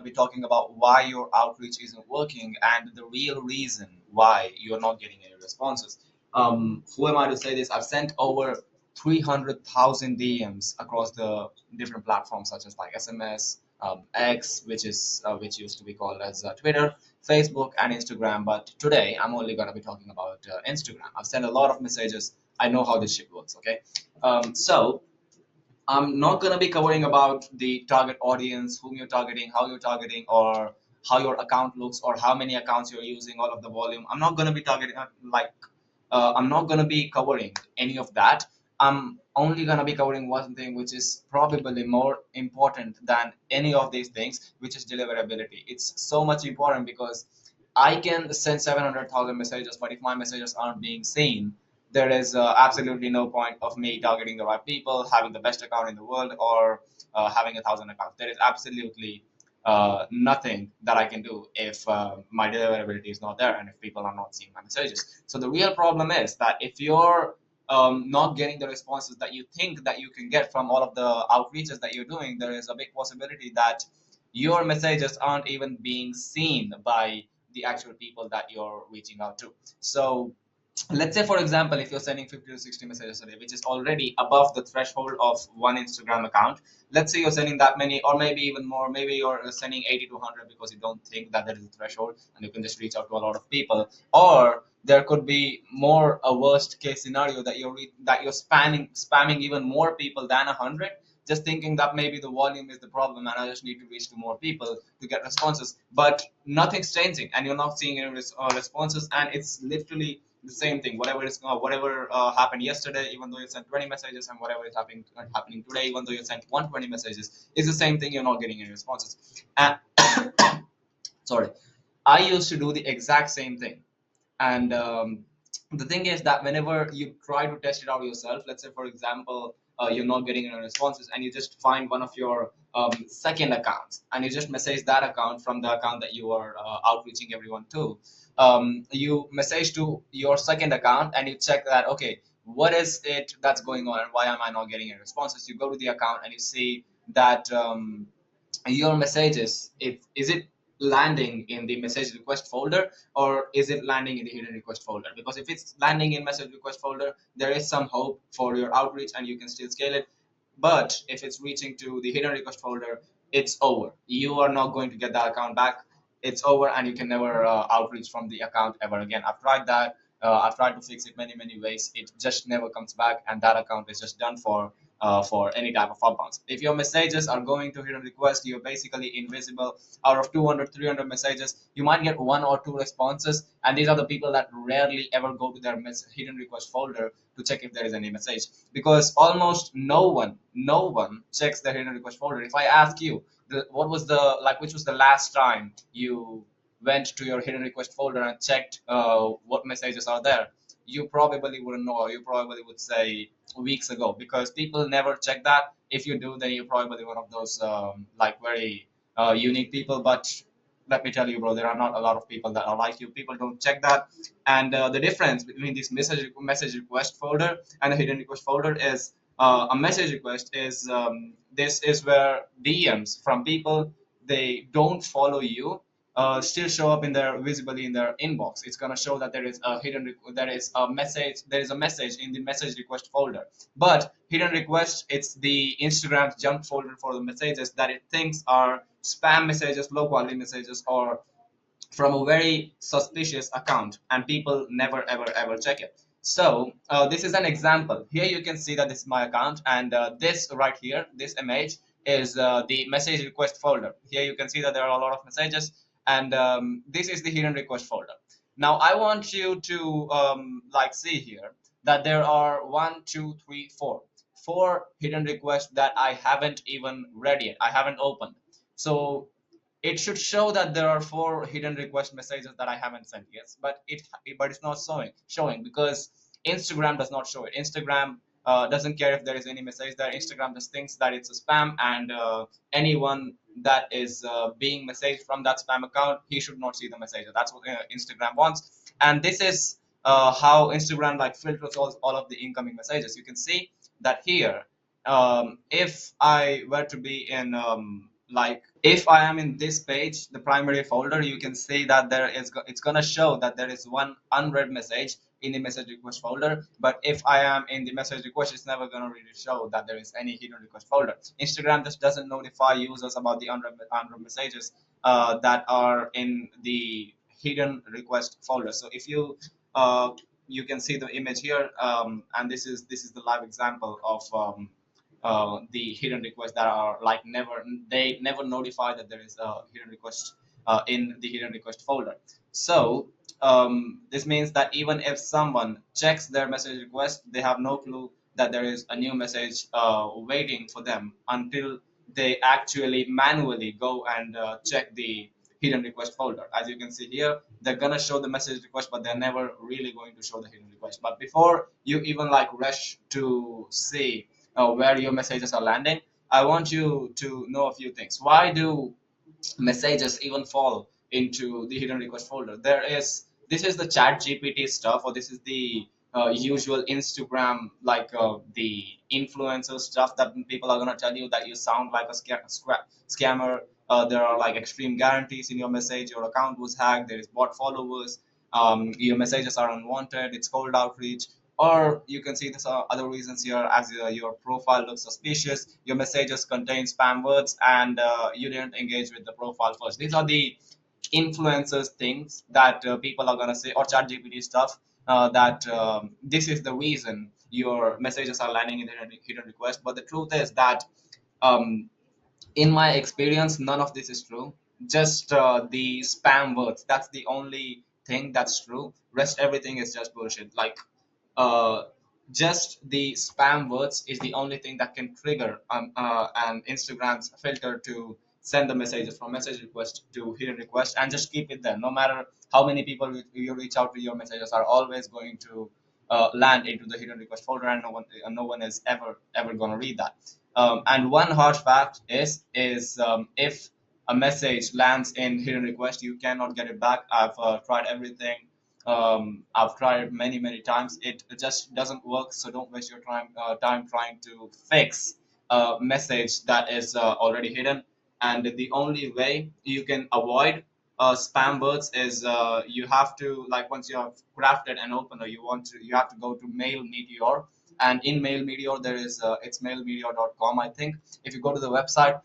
be talking about why your outreach isn't working and the real reason why you're not getting any responses. Who am I to say this? I've sent over 300,000 DMs across the different platforms such as like SMS, X, which used to be called as Twitter, Facebook, and Instagram. But today I'm only gonna be talking about Instagram. I've sent a lot of messages. I know how this shit works. Okay, so I'm not going to be covering about the target audience, whom you're targeting, how you're targeting, or how your account looks, or how many accounts you're using, all of the volume. I'm not going to be targeting I'm not going to be covering any of that. I'm only going to be covering one thing, which is probably more important than any of these things, which is deliverability. It's so much important because I can send 700,000 messages, but if my messages aren't being seen, there is absolutely no point of me targeting the right people, having the best account in the world, or having 1,000 accounts. There is absolutely nothing that I can do if my deliverability is not there and if people are not seeing my messages. So the real problem is that if you're not getting the responses that you think that you can get from all of the outreaches that you're doing, there is a big possibility that your messages aren't even being seen by the actual people that you're reaching out to. So let's say, for example, if you're sending 50 to 60 messages a day, which is already above the threshold of one Instagram account. Let's say you're sending that many, or maybe even more. Maybe you're sending 80 to 100 because you don't think that there is a threshold and you can just reach out to a lot of people. Or there could be more a worst case scenario that you're spamming even more people than 100, just thinking that maybe the volume is the problem and I just need to reach to more people to get responses. But nothing's changing and you're not seeing any responses, and it's literally the same thing. Whatever happened yesterday, even though you sent 20 messages, and whatever is happening today, even though you sent 120 messages, is the same thing. You're not getting any responses. And sorry, I used to do the exact same thing. And the thing is that whenever you try to test it out yourself, let's say, for example, you're not getting any responses, and you just find one of your second accounts and you just message that account from the account that you are outreaching everyone to. You message to your second account and you check that, okay, what is it that's going on and why am I not getting any responses? You go to the account and you see that your messages, is it landing in the message request folder, or is it landing in the hidden request folder? Because if it's landing in message request folder, there is some hope for your outreach and you can still scale it. But if it's reaching to the hidden request folder, it's over. You are not going to get that account back. It's over, and you can never outreach from the account ever again. I've tried that. I've tried to fix it many ways. It just never comes back, and that account is just done for any type of outbounds. If your messages are going to hidden request, you're basically invisible. Out of 200, 300 messages, you might get one or two responses, and these are the people that rarely ever go to their hidden request folder to check if there is any message, because almost no one checks their hidden request folder. If I ask you, what was the which was the last time you went to your hidden request folder and checked what messages are there, you probably wouldn't know. You probably would say weeks ago, because people never check that. If you do, then you're probably one of those very unique people. But let me tell you, bro, there are not a lot of people that are like you. People don't check that. And the difference between this message request folder and the hidden request folder is a message request is this is where DMs from people they don't follow you still show up in their visibly in their inbox. It's going to show that there is a there is a message in the message request folder. But hidden request, it's the Instagram's junk folder for the messages that it thinks are spam messages, low quality messages, or from a very suspicious account, and people never ever check it. So this is an example. Here you can see that this is my account, and this right here, this image is the message request folder. Here you can see that there are a lot of messages, and this is the hidden request folder. Now I want you to see here that there are one, two, three, four hidden requests that I haven't even read yet. I haven't opened. So it should show that there are four hidden request messages that I haven't sent yet, but it's not showing because Instagram does not show it. Instagram doesn't care if there is any message there. Instagram just thinks that it's a spam, and anyone that is being messaged from that spam account, he should not see the message. That's what Instagram wants, and this is how Instagram filters all of the incoming messages. You can see that here, if I were to be in like if I am in this page, the primary folder, you can see that it's gonna show that there is one unread message in the message request folder. But if I am in the message request, it's never gonna really show that there is any hidden request folder. Instagram just doesn't notify users about the unread messages that are in the hidden request folder. So if uh, you can see the image here, and this is the live example of the hidden requests that are like they never notify that there is a hidden request in the hidden request folder. So this means that even if someone checks their message request, they have no clue that there is a new message waiting for them until they actually manually go and check the hidden request folder. As you can see here, they're gonna show the message request, but they're never really going to show the hidden request. But before you even like rush to see where your messages are landing, I want you to know a few things. Why do messages even fall into the hidden request folder? This is the chat GPT stuff, or this is the usual Instagram, like the influencer stuff that people are going to tell you that you sound like a scammer. There are like extreme guarantees in your message, your account was hacked, there is bot followers, your messages are unwanted, it's cold outreach. Or you can see this other reasons here, as your profile looks suspicious, your messages contain spam words, and you didn't engage with the profile first. These are the influencers things that people are going to say, or chat gpt stuff, that this is the reason your messages are landing in the hidden request. But the truth is that um, in my experience, none of this is true. Just the spam words, that's the only thing that's true. Rest everything is just bullshit. Like uh, just the spam words is the only thing that can trigger an Instagram's filter to send the messages from message request to hidden request, and just keep it there. No matter how many people you reach out to, your messages are always going to land into the hidden request folder, and no one is ever going to read that. And one hard fact is if a message lands in hidden request, you cannot get it back. I've tried everything. I've tried it many times. It just doesn't work. So don't waste your time trying to fix a message that is already hidden. And the only way you can avoid spam words is you have to, like, once you have crafted an opener, you have to go to Mail Meteor. And in Mail Meteor there is it's mailmeteor.com, I think. If you go to the website,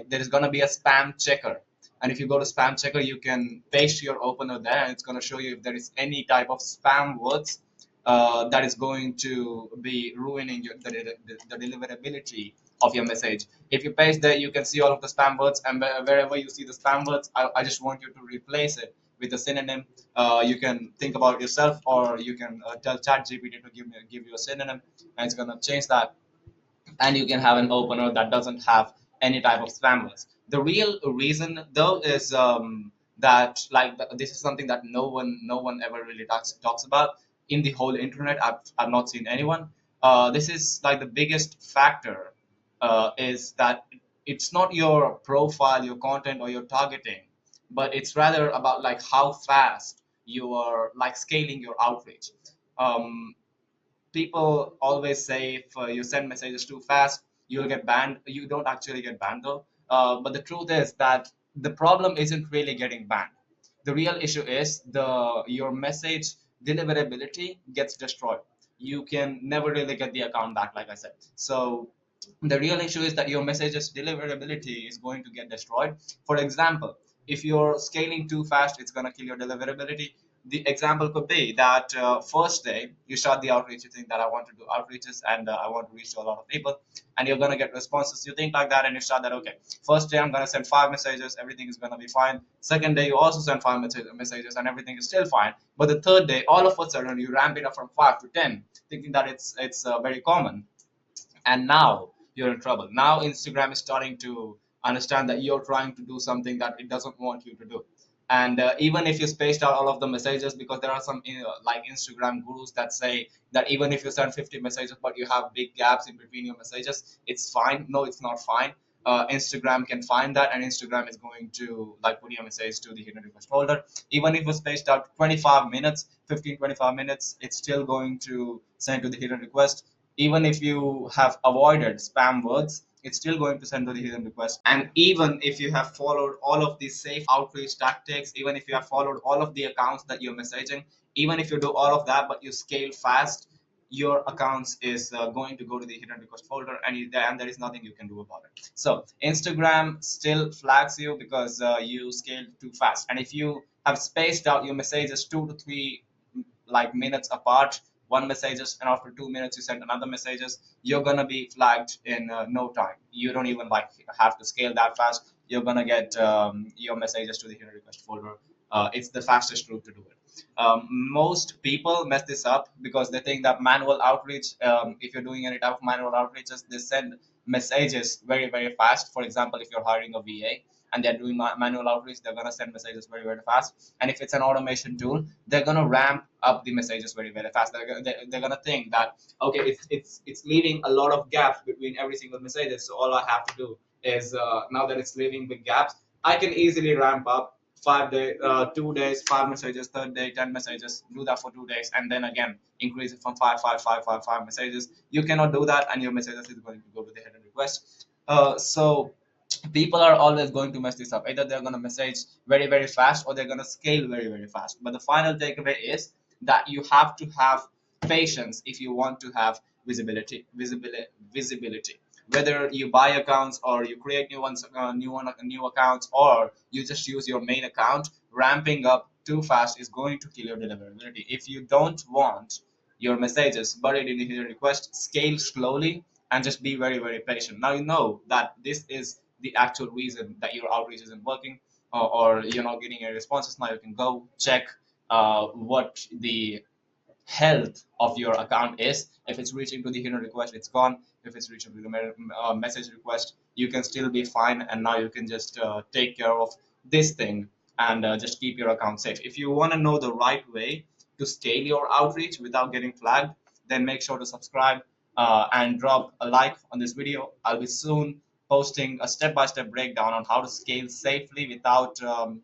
there is going to be a spam checker, and if you go to spam checker, you can paste your opener there, and it's going to show you if there is any type of spam words that is going to be ruining the deliverability of your message. If you paste there, you can see all of the spam words, and wherever you see the spam words, I just want you to replace it with a synonym. You can think about it yourself, or you can tell ChatGPT to give you a synonym, and it's going to change that, and you can have an opener that doesn't have any type of spam words. The real reason, though, is that, like, this is something that no one ever really talks about in the whole internet. I've not seen anyone. This is like the biggest factor, is that it's not your profile, your content, or your targeting, but it's rather about like how fast you are like scaling your outreach. People always say if you send messages too fast, you'll get banned. You don't actually get banned, though. But the truth is that the problem isn't really getting banned. The real issue is your message deliverability gets destroyed. You can never really get the account back, like I said. So the real issue is that your messages deliverability is going to get destroyed. For example, if you're scaling too fast, it's going to kill your deliverability. The example could be that first day you start the outreach, you think that I want to do outreaches, and I want to reach to a lot of people, and you're going to get responses. You think like that, and you start that, okay, first day I'm going to send 5 messages, everything is going to be fine. Second day you also send 5 messages, and everything is still fine. But the third day, all of a sudden, you ramp it up from 5 to 10, thinking that it's very common, and now you're in trouble. Now Instagram is starting to understand that you're trying to do something that it doesn't want you to do. And even if you spaced out all of the messages, because there are some like Instagram gurus that say that even if you send 50 messages but you have big gaps in between your messages, it's fine. No, it's not fine. Instagram can find that, and Instagram is going to like put your message to the hidden request folder. Even if you spaced out 25 minutes, 15, 25 minutes, it's still going to send to the hidden request. Even if you have avoided spam words, it's still going to send to the hidden request. And even if you have followed all of these safe outreach tactics, even if you have followed all of the accounts that you're messaging, even if you do all of that but you scale fast, your accounts is going to go to the hidden request folder, and, and there is nothing you can do about it. So Instagram still flags you because you scaled too fast. And if you have spaced out your messages 2 to 3 like minutes apart, one messages, and after 2 minutes you send another messages, you're gonna be flagged in no time. You don't even like have to scale that fast. You're gonna get your messages to the hidden request folder. It's the fastest route to do it. Most people mess this up because they think that manual outreach, if you're doing any type of manual outreaches, they send messages very, very fast. For example, if you're hiring a VA and they're doing manual outreach, they're going to send messages very, very fast. And if it's an automation tool, they're going to ramp up the messages very, very fast. They're going to think that, okay, it's leaving a lot of gaps between every single message. So all I have to do is, now that it's leaving big gaps, I can easily ramp up 5 day, 2 days, 5 messages, third day, 10 messages. Do that for 2 days, and then again increase it from five messages. You cannot do that, and your messages is going to go to the hidden request. So people are always going to mess this up. Either they're going to message very, very fast, or they're going to scale very, very fast. But the final takeaway is that you have to have patience if you want to have visibility. Whether you buy accounts or you create new ones, new accounts, or you just use your main account, ramping up too fast is going to kill your deliverability. If you don't want your messages buried in the hidden request, scale slowly and just be very, very patient. Now you know that this is the actual reason that your outreach isn't working, or you're not getting any responses. Now you can go check what the health of your account is. If it's reaching to the hidden request, it's gone. If it's reaching to the message request, you can still be fine. And now you can just take care of this thing and just keep your account safe. If you want to know the right way to scale your outreach without getting flagged, then make sure to subscribe and drop a like on this video. I'll be soon posting a step-by-step breakdown on how to scale safely without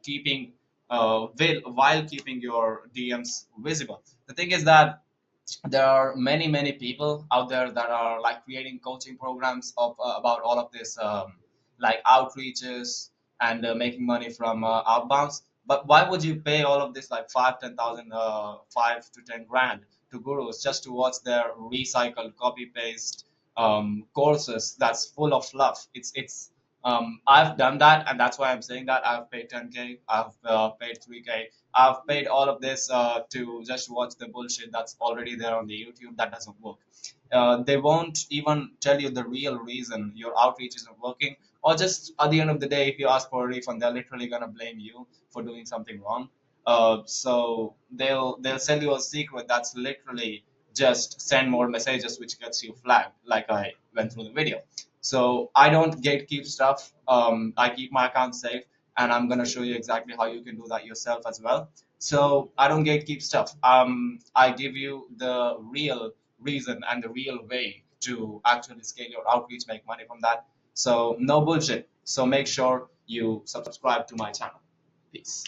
keeping while keeping your DMs visible. The thing is that there are many, many people out there that are like creating coaching programs of about all of this, like outreaches and making money from outbounds. But why would you pay all of this like 5, 10,000, 5 to 10 grand to gurus just to watch their recycled copy paste courses that's full of fluff? I've done that, and that's why I'm saying that. I've paid 10K, I've paid 3K, I've paid all of this to just watch the bullshit that's already there on the YouTube that doesn't work. They won't even tell you the real reason your outreach isn't working, or just at the end of the day, if you ask for a refund, they're literally gonna blame you for doing something wrong. So they'll sell you a secret that's literally just send more messages, which gets you flagged, like I went through the video. So I don't gatekeep stuff. I keep my account safe, and I'm gonna show you exactly how you can do that yourself as well. So I don't gatekeep stuff. I give you the real reason and the real way to actually scale your outreach, make money from that. So no bullshit. So make sure you subscribe to my channel. Peace.